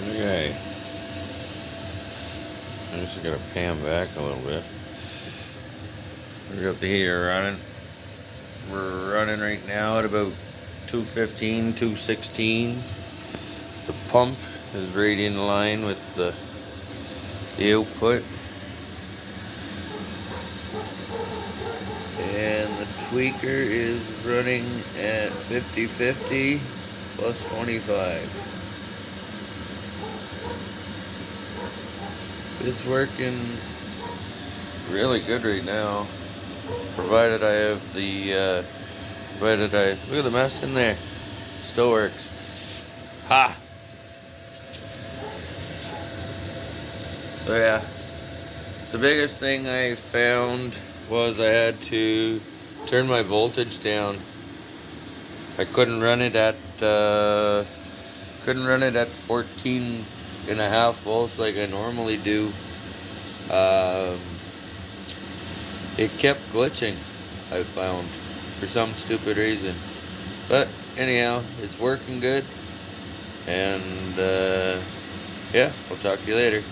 Okay. I'm just gonna pan back a little bit. We got the heater running. We're running right now at about 215, 216. The pump is right in line with the output. And the tweaker is running at 50-50 plus 25. It's working really good right now, provided I have the, look at the mess in there, still works. Ha! So yeah, the biggest thing I found was I had to turn my voltage down. I couldn't run it at 14.5 volts like I normally do. It kept glitching, I found, for some stupid reason. But anyhow, it's working good. And yeah, I'll talk to you later.